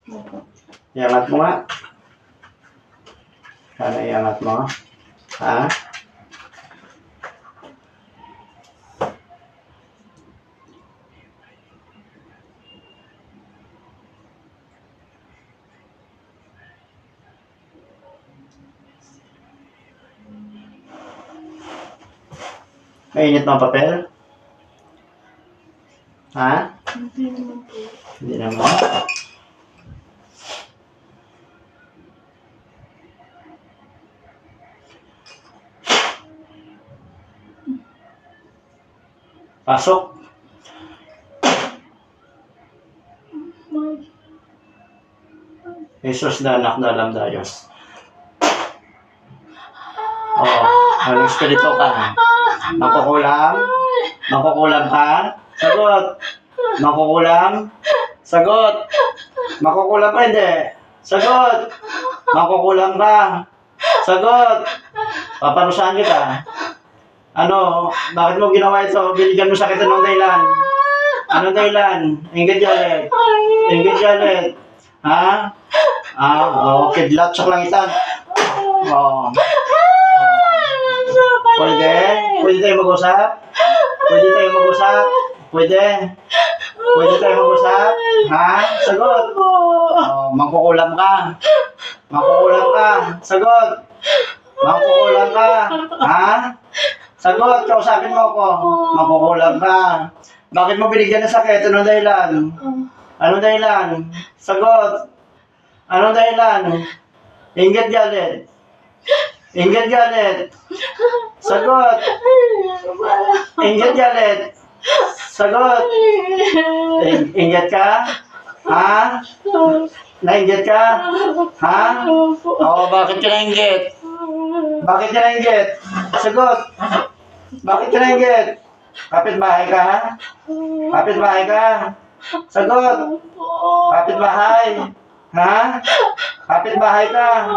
Iangat mo nga. Sana iangat mo. Ha? Mainit na ang papel? Ha? Hindi naman po. Hindi naman. Pasok. Jesus na anak na alam Diyos. Anong espiritu ka? Makukulam? Makukulam ka? Sagot. Makukulam? Sagot. Makukulam ka hindi? Sagot. Makukulam ka? Sagot. Paparusahan kita. Ano? Bakit mo ginawa ito? Binigyan mo sa kita ng dahilan. Anong dahilan? Ingrid Janet. Ingrid Janet. Ha? Kidlat sa kalangitan. Pwede? Pwede tayo mag-usap? Pwede tayo mag-usap? Pwede? Pwede tayo mag-usap? Ha? Sagot. Magkukulam ka. Magkukulam ka. Sagot. Magkukulam ka. Ha? Sagot. Kausapin mo ako. Magkukulam ka. Bakit mo binigyan ng sakit? Anong dahilan? Anong dahilan? Sagot. Anong dahilan? Ingrid Janet. Ingrid Janet. Sagot. Ingrid Janet. Sagot. Inggit ka? Ha? Nainggit ka? Ha? Bakit ka nainggit? Bakit ka nainggit? Sagot. Bakit ka nainggit? Kapitbahay ka? Kapitbahay ka? Sagot. Kapitbahay? Ha? Kapitbahay ka?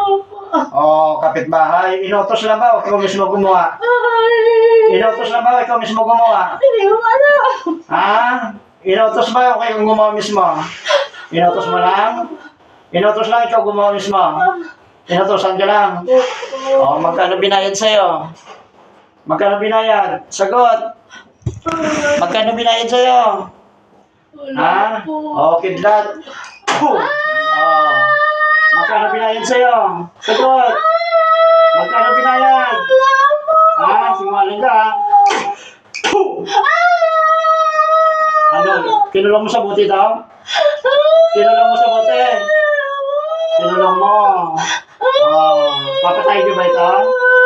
Kapitbahay. Inutos lang ba o ikaw mismo gumawa? Inutos lang ba o ikaw mismo gumawa? Hindi ko alam. Ha? Inutos ba o ikaw gumawa mismo? Inutos mo lang? Inutos lang ikaw gumawa mismo? Inutosan ka lang? Magkano binayad sa'yo? Magkano binayad? Sagot. Magkano binayad sa'yo? Ha? Kidlat. Magkano binayad sa'yo? Sagot. Magkano binayad? Sinungaling ka. Ano? Kinulong mo sa buti daw? Kinulong mo sa buti? Kinulong mo. Papatayin mo ba ito?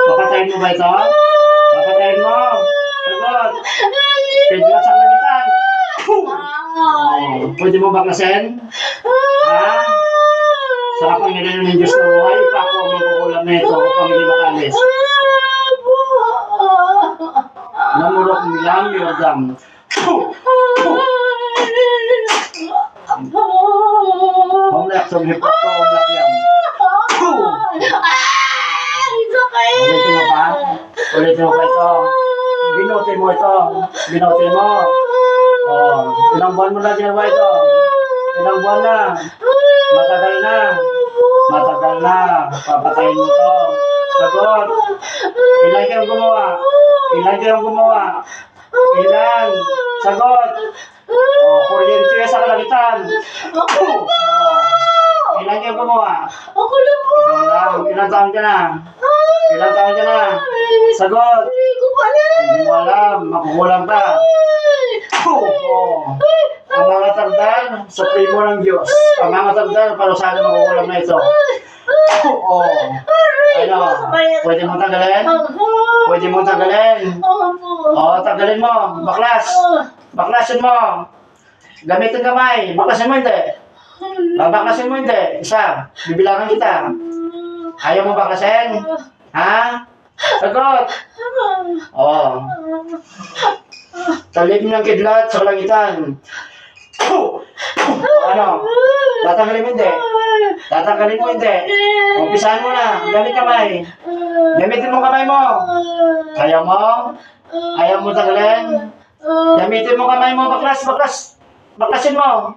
Papatayin mo ba ito? Papatayin mo. Sagot. Kidlat sa kalangitan. Pwede mo baklasin? Ha? Sarap ang nilainan ng Diyos na buhay. Ipako ang magkukulam na ito upang hindi makalis. Namurok nilang yordam. Homlak sa hip-hop ko, homlak yan. Ulitin mo pa? Ulitin mo pa ito. Binote mo ito. Binote mo. Ilang buwan mo na ginawa ito? Ilang buwan na? Matagal na. Matagal na. Papatayin mo ito. Sagot. Ilan kayong gumawa? Ilan kayong gumawa? Ilan? Sagot. Kuryente sa kalangitan. Ilan kayong gumawa? Ako lang po. Ikaw lang. Ilang taon ka na? Ilang taon ka na? Sagot. Hindi ko pala. Hindi mo alam. Makukulang ka. Ang mga tagdal, supremo ng Diyos. Ang mga tagdal, para sana makukulam na ito. Ano? Pwede mo tanggalin? Pwede mo tanggalin? Tanggalin mo. Baklas. Baklasin mo. Gamitin kamay. Baklasin mo hindi. Baklasin mo hindi. Isa. Bibilangan kita. Ayaw mo baklasin? Ha? Sagot. Talim ng kidlat sa kalangitan. Ano? Tatanggalin mo hindi? Tatanggalin mo hindi? Umpisahan mo na. Gamit kamay. Gamitin mo kamay mo. Ayaw mo? Ayaw mo tanggalin? Gamitin mo kamay mo. Baklas. Baklasin mo.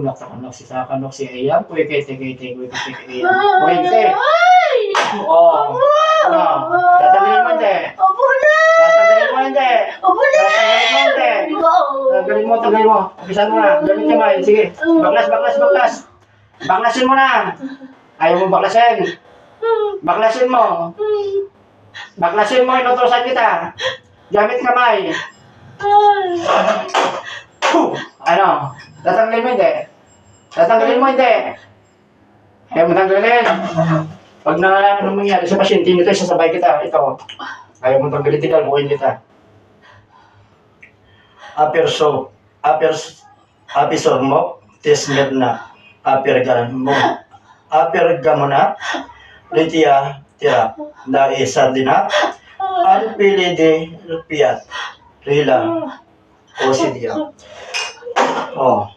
Tunok sa kanok si sa kanok si Ayam. Kuy kete kete kuy kete kete. Kuwente. Oo. Ano? Tatanggalin mo hindi. Opo na! Tatanggalin mo hindi. Opo na! Tatanggalin mo hindi. Tanggalin mo, tanggalin mo. Umpisan mo na. Gamit kamay. Sige. Baklas, baklas, baklas. Baklasin mo na. Ayaw mo baklasin. Baklasin mo. Baklasin mo, inutusan kita. Gamit kamay. Ano? Tatanggalin mo hindi. Tatanggalin mo hindi. Ayaw mo tanggalin. Pag nangalaman ng mangyari sa pasyente nito, sasabay kita. Ito. Ayaw mo tanggalin, tigalmuin kita. Apersor mo, tismet na. Apergamo na. Litia, tira. Dai sardina. Alpili de rupiat. Rila. Osidia. Oh.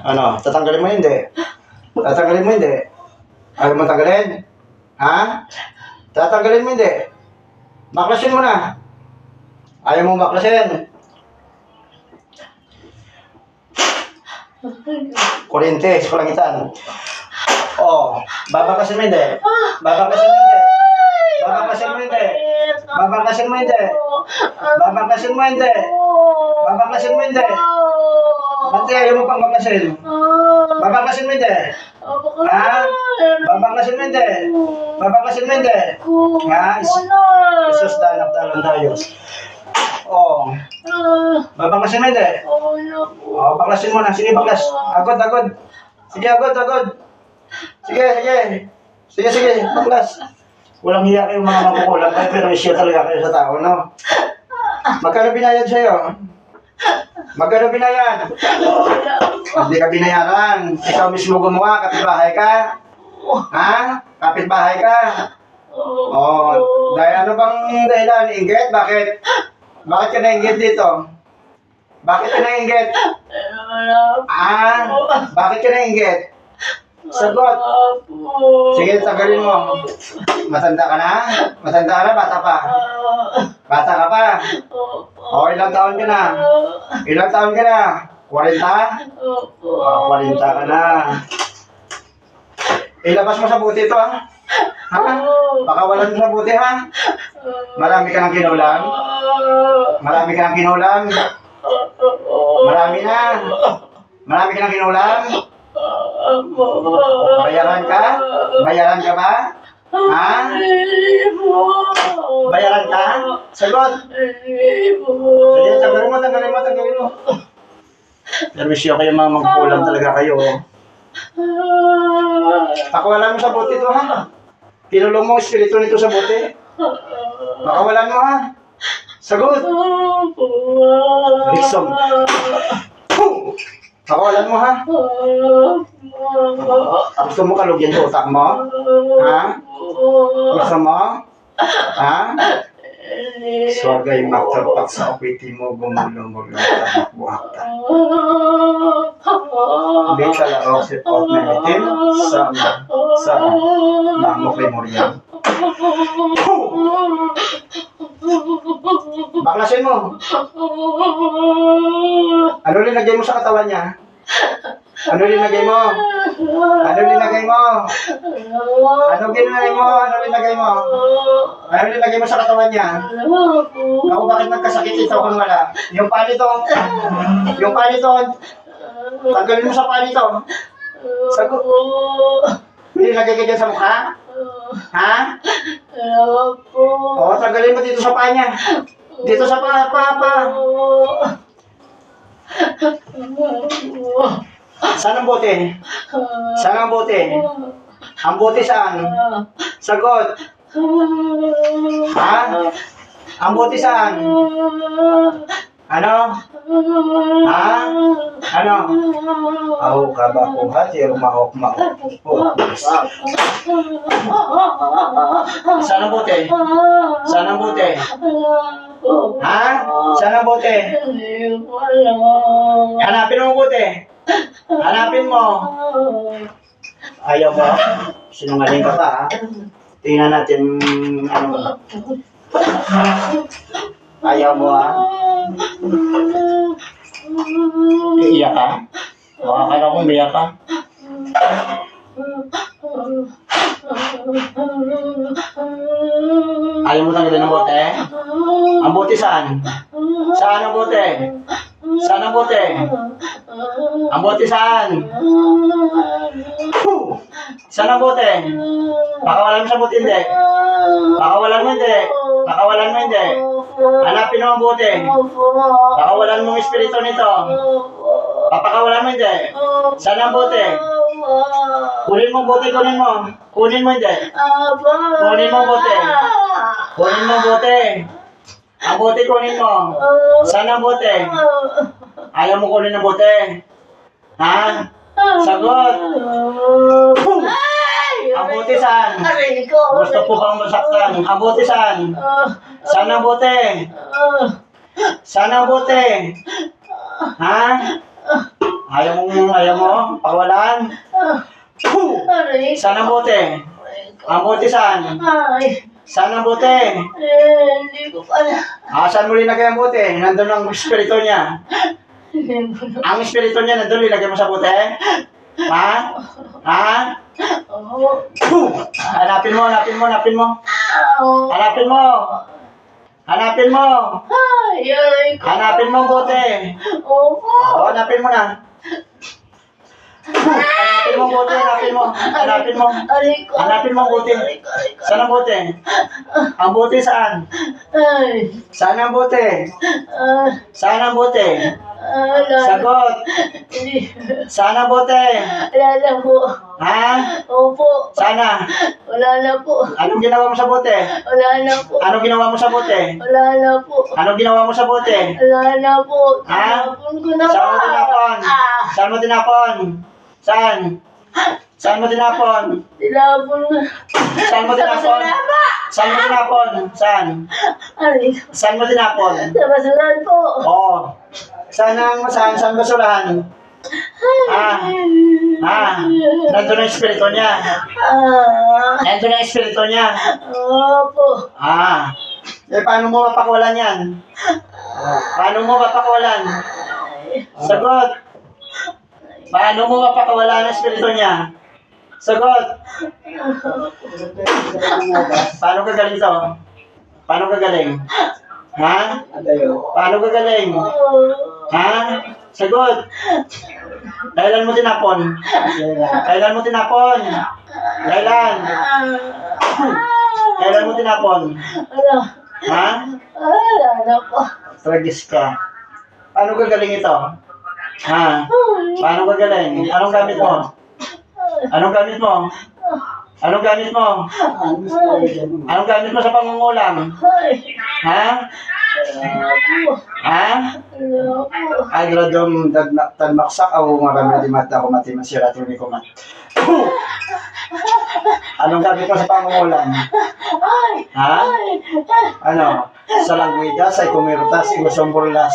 Ano? Tatanggalin mo hindi. Tatanggalin mo hindi. Ayaw mo tanggalin? Ha? Tatanggalin mo hindi. Baklasin mo na. Ayaw mo baklasin. Kuryente, sa kalangitan. Oh, babaklasin mo hindi. Babaklasin mo hindi. Babaklasin mo hindi. Babaklasin mo hindi. Babaklasin mo hindi. Babaklasin mo hindi. Bante, ayaw mo pang baklasin. Babaklasin mo hindi. Ha? Babaklasin mo hindi. Babaklasin mo hindi. Ha? Isus danak dalang dayos. Oh. Babaklasin mo hindi. Oh, baklasin mo na. Sige, baklas. Agod, agod. Sige, agod, agod. Sige, sige. Sige, sige. Baklas. Walang hiya kayong mga makukulang kayo, pero siya talaga kayo sa tao, no? Magkano binayad sa'yo? Magkano binayad? Hindi ka binayaran. Ikaw mismo gumawa, kapitbahay ka? Ha? Kapitbahay ka? Oh, dahil ano bang dahilan? Inggit? Bakit? Bakit ka nainggit dito? Bakit ka nainggit? Bakit ka nainggit? Sagot. Sige, tanggalin mo. Matanda ka na? Matanda ka na? Bata pa? Bata ka pa? O, ilang taon ka na? Ilang taon ka na? 40? O, 40 ka na. Ilabas mo sa buti ito, ha? Ha? Pakawalan mo sa buti, ha? Marami ka ng kinulam? Marami ka ng kinulam? Marami na? Marami ka ng kinulam? Bayaran ka? Bayaran ka ba? Ha? Bayaran ka? Sagot! Sige, tanggalin mo, tanggalin mo, tanggalin mo. Servisyo kayo mga magkulang talaga kayo. Pakawalan mo sa bote ito, ha? Pinulong mo espiritu nito sa bote. Pakawalan mo, ha? Sagot! Riksom. Pakawalan mo, ha? Gusto mo kalugyan sa utak mo? Ha? Gusto mo? Ha? Swagay magtapak sa opiti mo, gumulong mo lang buhak ta. Hindi ka larok si Port Meritim sa Bangok Memorial. Baklasin mo. Ano linagay mo sa katawan niya? Ano linagay mo? Ano linagay mo? Ano ginagay mo? Ano linagay mo? Ano linagay mo sa katawan niya? Ako, bakit nagkasakit ito kung wala? Yung panito. Yung panito. Tanggalin mo sa panito. Sagot. Nilagay ka dyan sa mukha? Ha? Oo, tanggalin mo dito sa paa niya. Dito sa paa. Saan ang bote? Saan ang bote? Ang bote saan? Sagot. Ha? Ang bote saan? Ano? Ha? Ano? Ako ka ba po ha? Sir, mahok po. Saan ang bote? Saan ang bote? Ha? Saan ang bote? Hanapin mo ang bote. Hanapin mo. Ayaw mo? Sinungaling ka pa, ha? Tingnan natin, ano. Ayaw mo, ha? Iiyak ka? O, akala ko umiyak ka. Ayaw mo tanggalin ang bote? Ang bote saan? Saan ang bote? Saan ang bote? Ang bote saan? Saan ang bote? Pakawalan mo sa bote, hindi. Pakawalan mo, hindi. Pakawalan mo, hindi. Hanapin mo ang bote. Pakawalan mo ang espiritu nito. Papakawalan mo, hindi. Saan ang bote? Kunin mo ang bote, kunin mo. Kunin mo, hindi. Kunin mo ang bote. Kunin mo ang bote. Ang bote, kunin mo. Saan ang bote? Ayaw mo kunin ang bote. Ha? Sagot. Ang bote saan? Gusto po bang masaktan? Ang bote saan? Saan ang bote? Saan ang bote? Ha? Ayaw mo? Pakawalan? Saan ang bote? Ang bote saan? Saan ang bote? Hindi ko pala. Saan mo linagay ang bote? Nandun ang espiritu niya. Ang espiritu niya nandun, linagay mo sa bote? Ha? Ha? Hanapin mo, hanapin mo, hanapin mo. Hanapin mo. Hanapin mo. Hanapin mo ang bote. Oo, hanapin mo na. Hanapin mo ang bote, hanapin mo. Hanapin mo. Hanapin mo ang bote. Saan ang bote? Ang bote saan? Saan ang bote? Saan ang bote? Sagot. Saan ang bote? Wala na po. Ha? Opo. Sana. Wala na po. Anong ginawa mo sa bote? Wala na po. Anong ginawa mo sa bote? Wala na po. Anong ginawa mo sa bote? Wala na po. Ha? Tinapon ko na Saan mo tinapon? Ah, Saan mo tinapon? Saan? Saan mo tinapon? tinapon ko. Saan mo tinapon? Saan mo tinapon? Saan? Aray. Saan mo tinapon? Sa basuran po. Oo. Saan basurahan? Nandun ang espiritu niya. Nandun ang espiritu niya. Opo. Paano mo mapakawalan yan? Paano mo mapakawalan? Sagot. Paano mo mapakawalan ang espiritu niya? Sagot. Paano gagaling to? Paano gagaling? Ha? Paano gagaling? Ha? Sagot. Kailan mo tinapon? Kailan mo tinapon? Kailan? Kailan mo tinapon? Ano? Ha? Wala na po. Tragis ka. Paano gagaling ito? Ha? Paano gagaling? Anong gamit mo? Anong gamit mo? Anong gamit mo? Anong gamit mo sa pangungulam? Ha? Ha? Agradom tanmaksak ako marami di mata ko mati masira tuni ko mat. Anong gamit mo sa pangungulam? Ha? Ano? Sa langwida, sa ikumirtas, igusomburlas.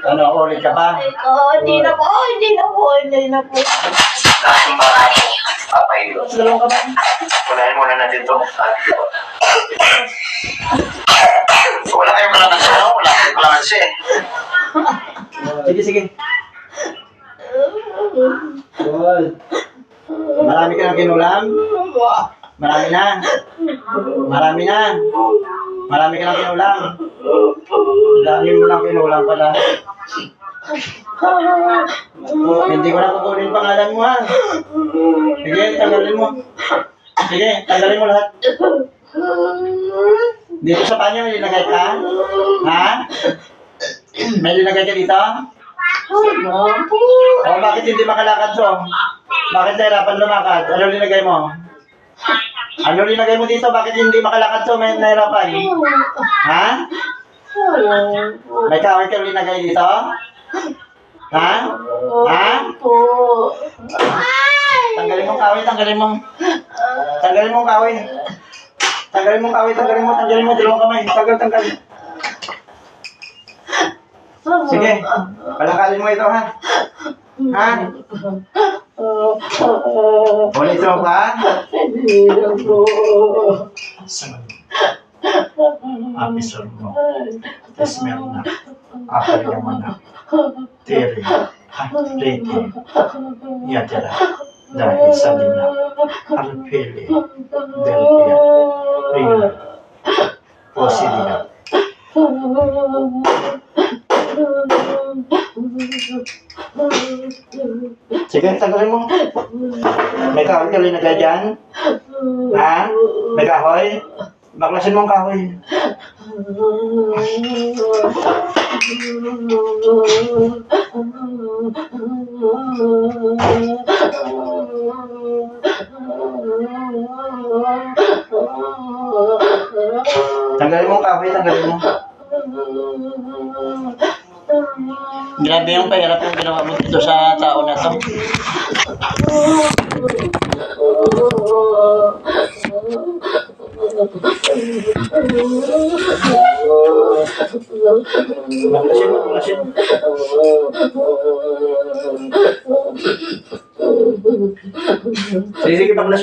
Ano, ulit ka ba? Hindi na po. Dalawang ka ba? Unahin muna natin ito. Wala kayong kalamansi, no? Wala kayong kalamansi. Sige. Marami ka ng kinulam? Marami na. Marami ka ng kinulam. Dami mo ng kinulam pala. Hindi ko na kukunin pangalan mo, ha? Sige, tanggalin mo. Sige, tanggalin mo lahat. Dito sa panyo may linagay ka? Ha? May linagay ka dito? O bakit hindi makalakad to? Bakit nahirapan lumakad? Ano linagay mo? Ano linagay mo dito? Bakit hindi makalakad to? May nahirapan? Ha? Wala po. May kahoy ka linagay dito? Ha? Ha? Po. Tanggalin mo ang kahoy, tanggalin mo. Tanggalin mo ang kahoy. Tanggalin mo ang kahoy, tanggalin mo. Dalawang kamay. Tanggal. Sige. Palangkalin mo ito, ha? Ha? Ulit mo pa? Hindi na po. Apisor mo. Tismer na. Apalya mo na. Tiri. Riti. Yatira. Dahil sa lina. Arpili. Delpia. Rina. Posidia. Sige, tanggalin mo. May kahoy ka linagay dyan? Ha? May kahoy? Baklasin mo ang kahoy. Tanggalin mo ang kahoy, tanggalin mo. Grabe yung pahirap yung ginawa mo dito sa tao na to. Baklasin mo, baklasin. Sige, baklas.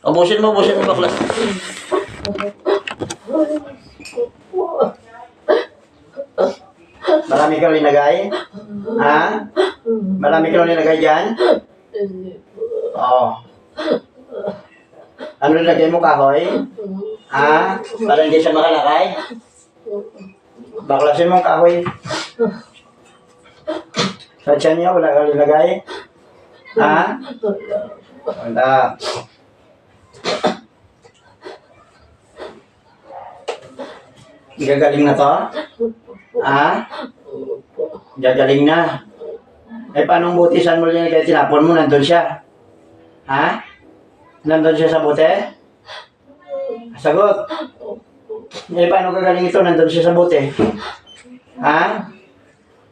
Ubusin mo, baklas. Marami kang linagay? Ha? Marami kang linagay dyan? Oo. Ano linagay mo, kahoy? Ha? Para hindi siya makalakay? Baklasin mo ang kahoy. Sa tiyan niya, wala kang linagay? Ha? Wala. Gagaling na to? Ha? Gagaling na. Eh, paano ang buti? Saan mo rin kaya tinapon mo? Nandun siya. Ha? Nandun siya sa bote? Sagot. Eh, paano gagaling ito? Nandun siya sa bote. Ha?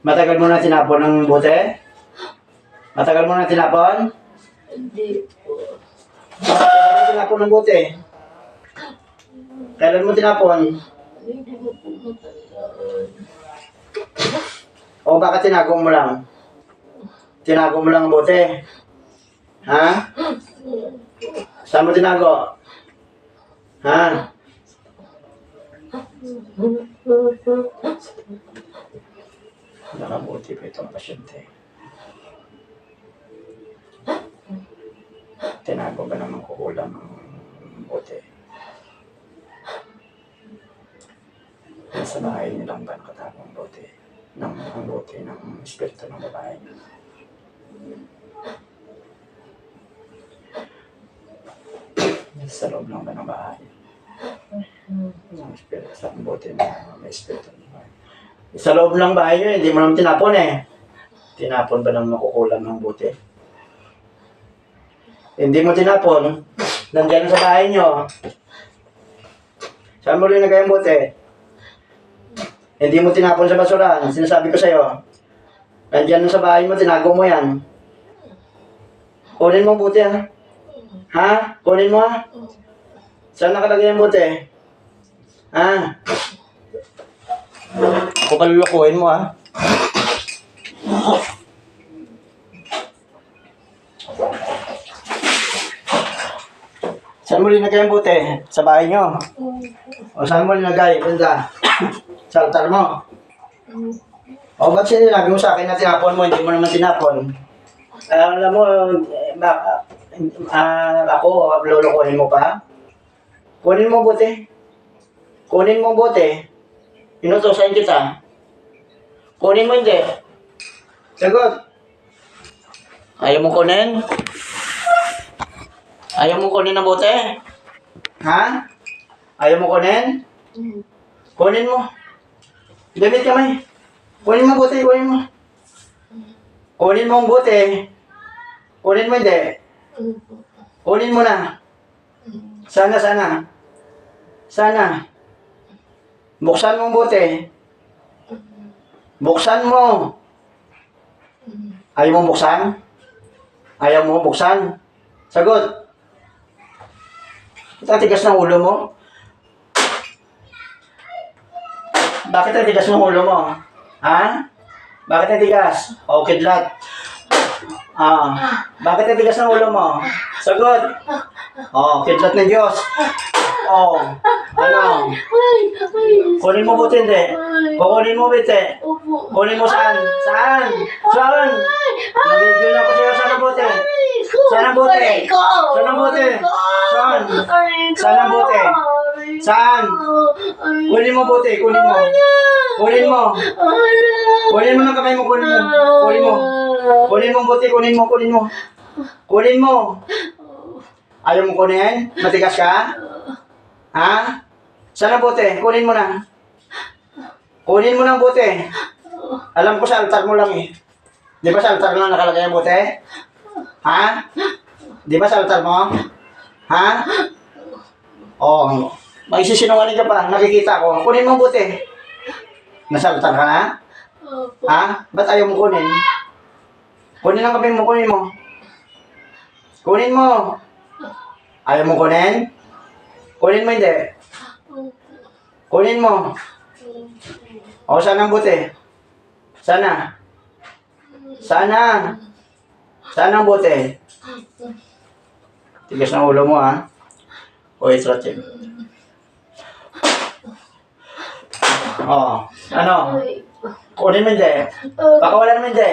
Matagal mo na tinapon ng bote? Matagal mo na tinapon? Hindi po. Kailan mo tinapon ng bote? Kailan mo tinapon? Hindi ko po matandaan. O baka tinago mo lang? Tinago mo lang ang bote? Ha? Saan mo tinago? Ha? Nakabuti pa itong pasyente. Tinago ba naman kukulang ang bote? Nasa bahay nilang ba nakatago ang bote? Ang bote ng espiritu ng babae. Sa loob lang ba ng bahay? Ang espiritu sa bote na may espiritu ng babae. Sa loob ng bahay nyo, hindi mo naman tinapon eh. Tinapon ba ng makukulam ng bote? Hindi mo tinapon. Nandiyan sa bahay nyo. Saan mo rin nagay ang bote? Hindi mo tinapon sa basurahan. Sinasabi ko sa'yo. Nandiyan sa bahay mo, tinago mo yan. Kunin mo ang bote ha. Ha? Kunin mo ha. Saan nakalagay ang bote? Ha? Ako palulukuhin mo ha. Saan mo linagay ang bote? Sa bahay nyo? O saan mo linagay? Ganda. Sa altar mo? O ba't sinabi mo sa akin na tinapon mo? Hindi mo naman tinapon. Alam mo, ako, lulukuhin mo pa? Kunin mo bote. Kunin mo bote. Inutosan kita. Kunin mo hindi. Sagot. Ayaw mo kunin? Ayaw mo kunin ang bote? Ha? Ayaw mo kunin? Kunin mo. Gamit kamay. Kunin mo bote, kunin mo. Kunin mo ang bote. Kunin mo hindi. Kunin mo na. Sana, sana. Sana. Buksan mo buti. Buksan mo. Ayaw mo buksan? Ayaw mo buksan? Sagot. Ang tigas ng ulo mo? Bakit ang tigas ng ulo mo? Ha? Bakit ang tigas? O, kidlat. Bakit ang tigas ng ulo mo? Sagot. O, kidlat ng Diyos. O, ano? Kunin mo buti, hindi. Kukunin mo buti. Kunin mo saan? Saan? Saan? Nabigyan ako sa'yo. Saan ang buti? Saan ang buti? Saan ang buti? Saan? Saan ang buti? Saan? Kunin mo buti. Kunin mo. Kunin mo. Kunin mo ng kamay mo. Kunin mo. Kunin mo. Kunin mo buti. Kunin mo. Kunin mo. Kunin mo. Ayaw mo kunin? Matigas ka? Ha? Saan ang buti? Kunin mo na. Kunin mo ng buti. Alam ko sa altar mo lang eh. Di ba sa altar lang nakalagay ang buti? Ha? Di ba sa altar mo? Ha? Oh, may sisinungaling ka pa. Nakikita ko. Kunin mo ang buti. Nasa altar ka na? Ha? Ba't ayaw mo kunin? Kunin ang kamay mo. Kunin mo. Kunin mo. Ayaw mo kunin? Kunin mo hindi. Kunin mo. O, saan ang buti? Sana. Sana. Saan ang buti? Tigas ng ulo mo, ha? O, itratin. O, ano? Kunin mo hindi. Pakawalan mo hindi.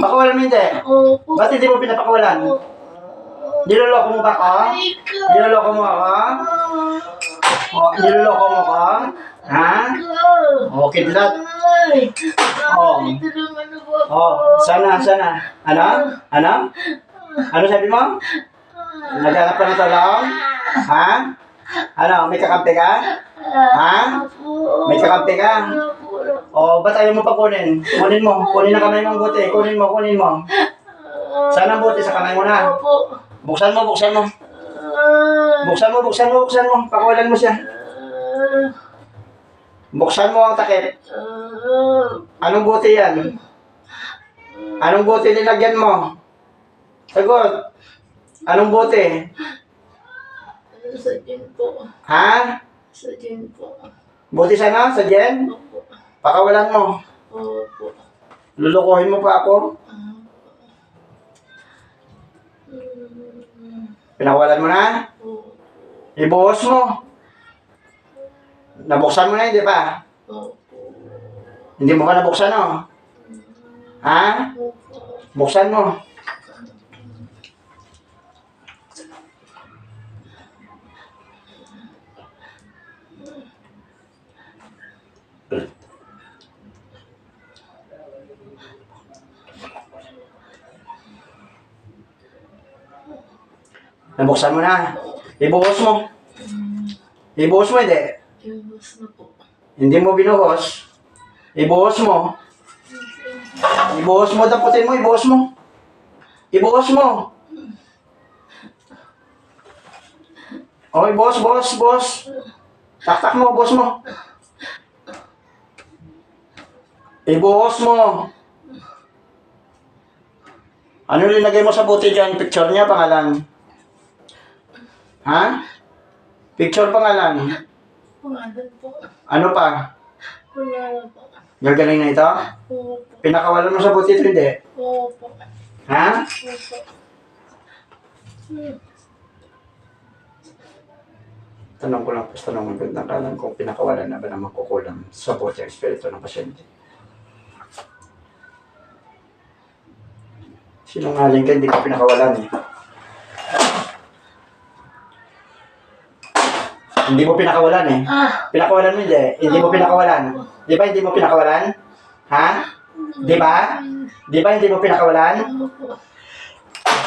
Pakawalan mo hindi. Ba't hindi mo pinapakawalan? Niloloko mo ba ako? Niloloko mo ako? O, niloloko mo ako? Ha? O, kidlat. O. O, sana, sana. Ano? Ano? Ano sabi mo? Naghanap ka ng tulong? Ha? Ano, may kakampi ka? Ha? May kakampi ka? O, ba't ayaw mo pa kunin? Kunin mo. Kunin ang kamay mong buti. Kunin mo, kunin mo. Saan ang buti? Sa kamay mo na. Buksan mo, buksan mo. Buksan mo, buksan mo, buksan mo. Pakawalan mo siya. Buksan mo ang takip. Anong buti yan? Anong buti nilagyan mo? Sagot. Anong buti? Sa gin po. Ha? Sa gin po. Buti sana? Sa dyan? Opo. Pakawalan mo. Opo. Lulukohin mo pa ako. Pinakawalan mo na? Opo. Ibuhos mo. Nabuksan mo na, hindi pa? Opo. Hindi mo pa nabuksan, no? Ha? Opo. Buksan mo. Nabuksan mo na. Ibuhos mo. Ibuhos mo, hindi. Iwas na po. Hindi mo binuhos. Ibuhos mo. Ibuhos mo, daputin mo, ibuhos mo. Ibuhos mo. O, ibuhos, boss, boss. Taktak mo, boss mo. Ibuhos mo. Ano linagay mo sa buti dyan? Picture niya, pangalan. Ha? Picture, pangalan. Pangalan po. Ano pa? Wala na po. Gagaling na ito? Opo. Pinakawalan mo sa buti ito, hindi? Opo. Ha? Opo. Tanong ko lang, tapos tanong ang gandang kalan kung pinakawalan na ba naman kukulang sa buti ang espiritu ng pasyente. Sinungaling ka, hindi ka pinakawalan eh. Hindi mo pinakawalan eh. Pinakawalan mo hindi. Hindi mo pinakawalan. Di ba hindi mo pinakawalan? Ha? Di ba? Di ba hindi mo pinakawalan?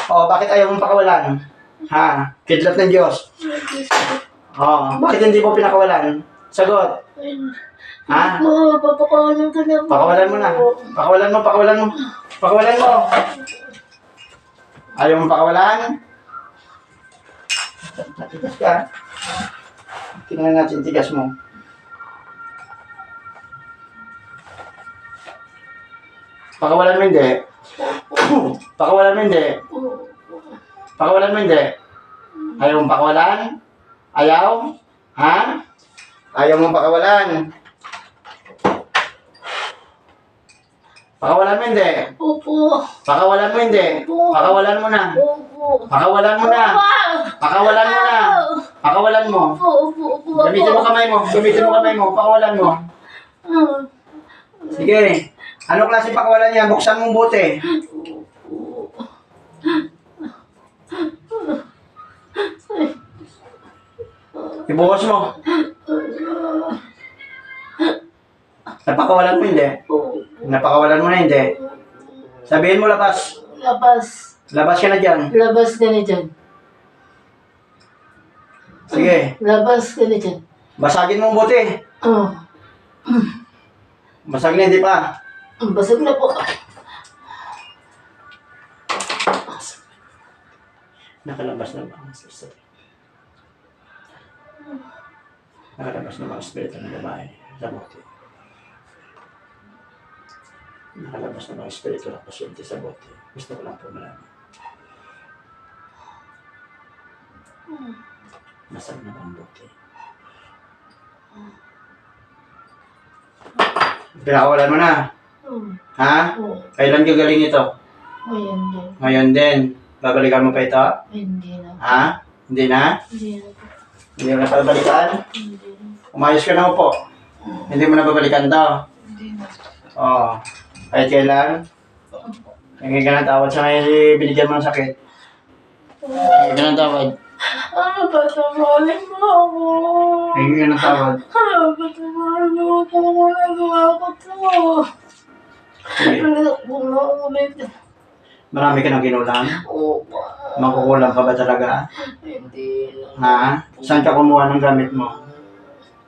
O, bakit ayaw mong pakawalan? Ha? Kidlat ng Diyos. O, bakit hindi mo pinakawalan? Sagot. Ha? Po, papakawalan ka na po. Pakawalan mo na. Pakawalan mo, pakawalan mo. Pakawalan mo. Ayaw mong pakawalan? Matigas ka. Tingnan natin tigas mo. Pakawalan mo hindi. Pakawalan mo hindi. Pakawalan mo hindi. Ayaw mong pakawalan? Ayaw? Ha? Ayaw mong pakawalan? Pakawalan mo hindi. Opo. Pakawalan mo hindi. Pakawalan mo na. Opo. Pakawalan mo na. Pakawalan mo na. Pakawalan mo. Opo. Gamitin mo kamay mo. Gamitin mo kamay mo. Pakawalan mo. Sige. Ano klase pakawalan niya? Buksan mong buti. Ibukas mo. Napakawalan mo hindi. Napakawalan mo na hindi. Sabihin mo labas. Labas. Labas ka na dyan. Labas ka na dyan. Sige. Labas ka na dyan. Basagin mo ang buti. Oh. Basag na hindi pa. Basag na po. Nakalabas na ba ang espiritu? Nakalabas na ba ang espiritu ng babae sa bote? Nakalabas na ba ang espiritu ng pasyente sa bote? Gusto ko lang po malaman. Nasaan na ba ang bote? Pinakawalan mo na. Ha? Kailan gagaling ito? Ngayon din. Ngayon din. Babalikan mo pa ito? Hindi na. Ha? Hindi na? Hindi na po. Hindi mo na babalikan? Hindi na. Umayos ka na po. Hindi mo na babalikan to. Hindi na. Oo. Kahit kailan? Hingi ka ng tawad sa ngayon binigyan mo ng sakit. Hingi ka ng tawad. Patawarin mo ako. Hingi ka ng tawad. Patawarin mo ako. Nagawa ko to. Sige. Ulit. Marami ka ng kinulang? Opa. Makukulang ka ba talaga? Hindi na. Ha? Saan ka kumuha ng gamit mo?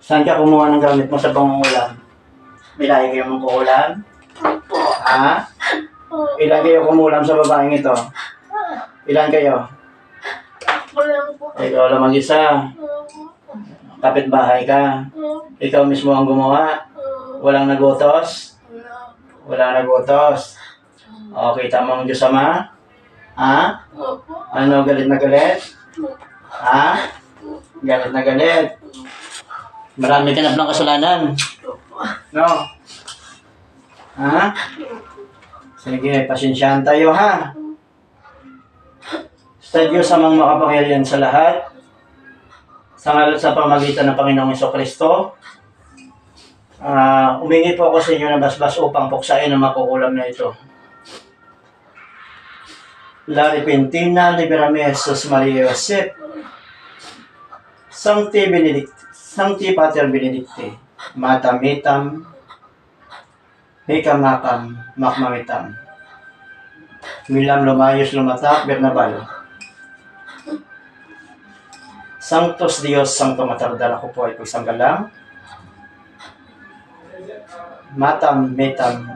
Saan ka kumuha ng gamit mo sa pangungulam? Bilahe kayo mong kukulam? Ha? Ilan kayo kumulam sa babaeng ito? Ilan kayo? Walang po. Ikaw lang mag-isa. Kapitbahay ka. Ikaw mismo ang gumawa. Walang nagutos. Walang nagutos. O, kita mo ang Diyos Ama? Ha? Ano, galit na galit? Ha? Galit na galit. Marami ka na palang kasalanan. No? Ha? Sige, pasensyahan tayo ha. Sa Diyos amang makapangyarihan sa lahat, sa pamagitan ng Panginoong Jesucristo, umingi po ako sa inyo ng basbas upang puksain ang makukulam na ito. La repentina liberame Jesus Maria Josep, Sancti Benedicti, Sancti Pater Benedicti, Matam Metam, Mekam Makam, Makmamitam, Milam Lumayos Lumatak, Bernabal, Sanctus Dios, Sancto Matardala ko po ay pagsanggalang, Matam Metam,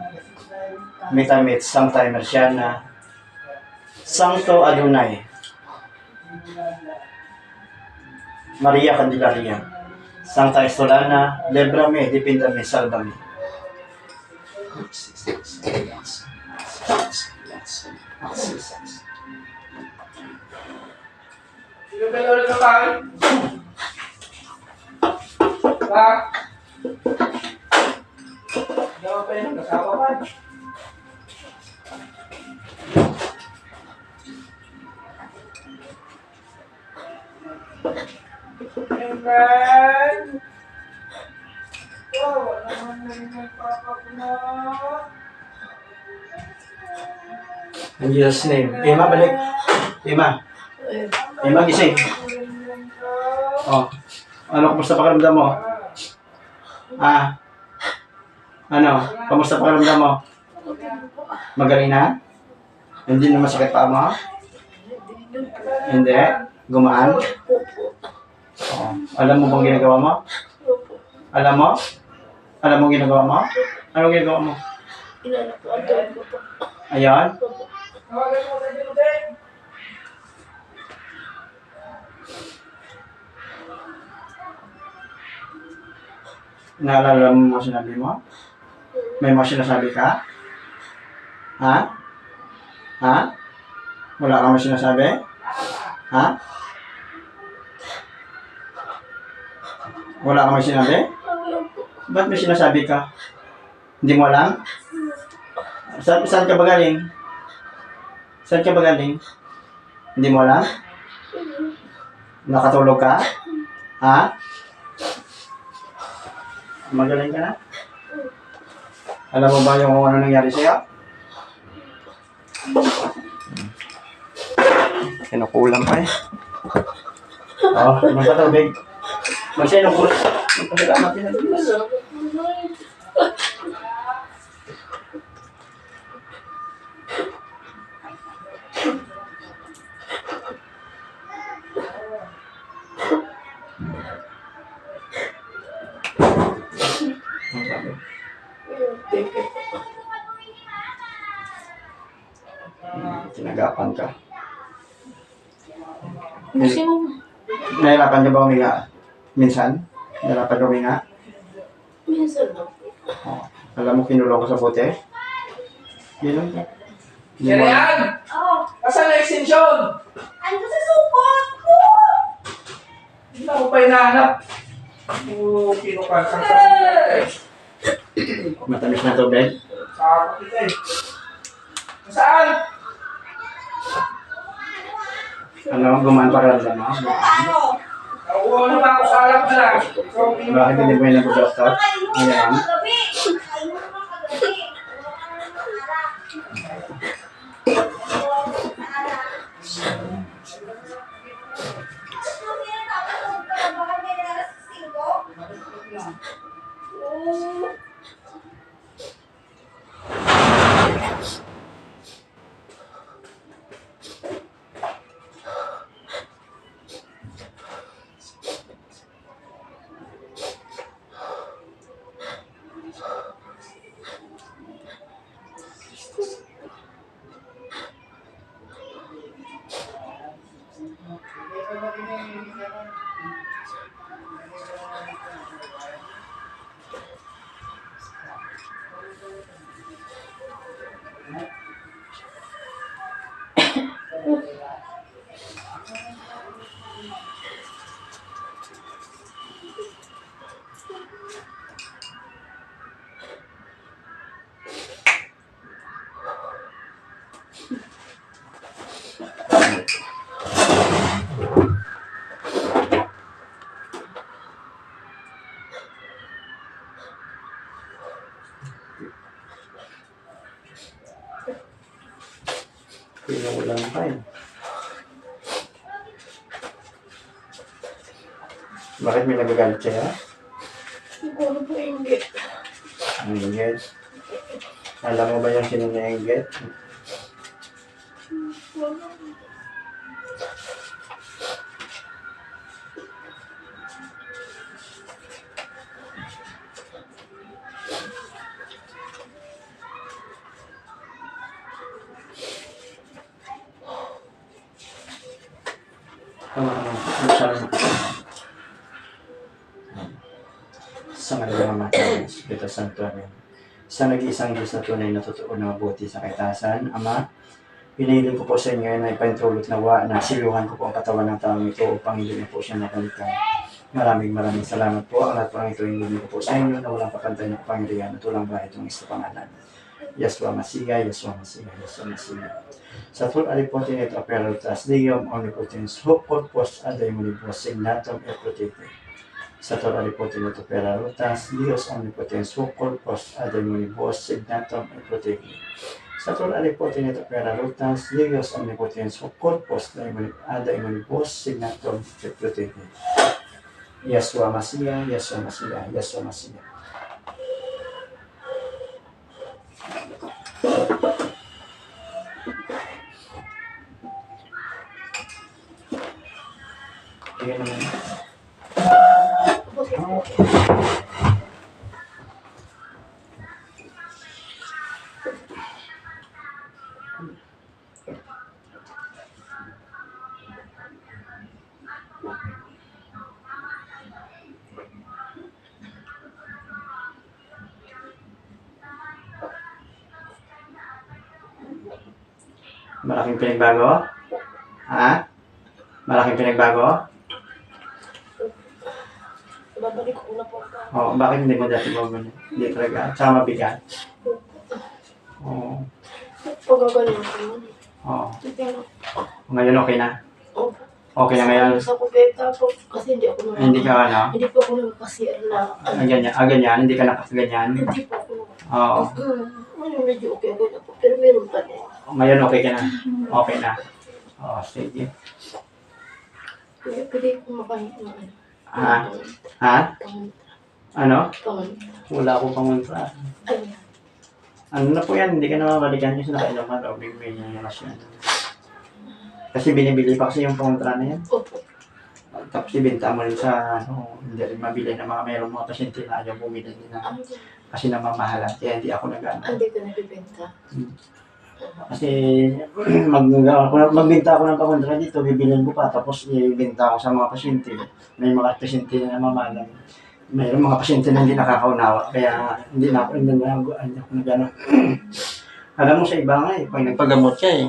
Metamit, Sancta Emersiana, Sancto Adonai, Maria Candelaria, Santa Estolana, Lebrame, Dipintame, Salvame. Sino kayo ulit na tayo? Ha? Daw pa yun, kasama ka. Amen! Oh, wala naman na yung nagpapakuna. In Jesus' name. Ima, balik. Ima. Ima, gising. Oh. Ano, kumusta pakiramdam mo? Ano? Kumusta pakiramdam mo? Magaling na? Hindi na masakit pa mo? Hindi? Gumaan? Oh. Alam mo bang ginagawa mo? Alam mo? Alam mo ginagawa mo? Ano ginagawa mo? Inanapuan ko po. Ayan? Naalala mo mga sinabi mo? May mga sinasabi ka? Ha? Ha? Wala kang mga sinasabi? Ha? Wala kang may sinabi? Ba't may sinasabi ka? Hindi mo alam? Saan ka ba galing? Saan ka ba galing? Hindi mo alam? Nakatulog ka? Ha? Magaling ka na? Alam mo ba yung ano nangyari sa'yo? Kinukulam pa eh. Oh, magpatubig. Magsinom ko. Magpasalamat din ang Diyos. Tinagapan ka. Nahirapan ka ba huminga? Minsan? Nahirapan ka huminga? Minsan lang. Oh. Alam mo, kinulong ko sa bote? Yun lang. Yan! Oo. Asan na extension? Ano sa supot ko? Hindi na ako pa hinahanap. Oo, kinukasan sa Matamis na tubig. Sakot kita eh. Saan? Alam mo, gumaan para lang mo. Ano? Nauuwa naman ako sa alam na lang. Bakit hindi mo yung nag-doktor? Ayan. Kagabi. Kain mo naman kagabi. Wala ka naman alak. Pinulang pa eh. Bakit may nagagalit sa'yo? Siguro po inggit. Ang inggit. Alam mo ba yung sino na inggit? Sa kanilang mga Espiritu Santo, Amen. Sa nag-iisang Diyos na tunay na totoo na mabuti sa kaitasan, Ama, piniling ko po sa inyo na ipaintulot nawa na siluhan ko po ang katawan ng taong ito upang hindi na po siya nakalitan. Maraming salamat po. Ang lahat po ng ito hindi ko po sa inyo na walang kapantay na kapangyarihan at walang bahay itong isa pangalan. Yeshua Masiya, Yeshua Masiya, Yeshua Masiya. Sa tul alipotin et operatas Deum omnipotens hoc corpus ad demonibus signatum et protected. Sa tul alipotin et operatas Deus omnipotens hoc corpus ad demonibus signatum et protected. Sa tul alipotin et operatas Deus omnipotens hoc corpus ad demonibus signatum et protected. Yeshua Masiya, Yeshua Masiya, Yeshua Masiya. Tingnan naman. Malaking pinagbago? Ha? Malaking pinagbago? Babalik ko na po. Oo, bakit hindi mo dati babalik? Hindi talaga. Tsaka mabigat. Oo. Pagagaling ko naman. Oo. Pero, Ngayon okay na? oh, Okay na ngayon? sa kubeta po, kasi hindi ako Hindi ka ano? Hindi po ako nagkasir na, Ganyan. Hindi ka nakaganyan? hindi po ako. Oo. Medyo okay ako na po, pero meron pa din. Ngayon okay ka na? Okay na. Oo, sige. Pwede ko makahingi na ano. Ha? Ha? Ano? Pangantra. Wala akong pangontra. Ayun. Ano na po yan? Hindi ka na mabalikan yung nakailang ka daw. Bigay niya yung rasyon. Kasi binibili pa kasi yung pangontra na yan. Opo. Tapos ibenta mo rin sa ano, hindi rin mabili ng mga mayroong mga pasyente na ayaw bumili nila. Kasi namamahalan. Kaya hindi ako nag-ano. Hindi ko nabibenta. Kasi magbenta ako ng pangontra dito, bibilin ko pa. Tapos ibenta ako sa mga pasyente. May mga pasyente na namamahalan. Mayroong mga pasyente na hindi nakakaunawa. Kaya hindi na ako nag-ano. Alam mo sa iba nga eh, pag nagpagamot ka eh.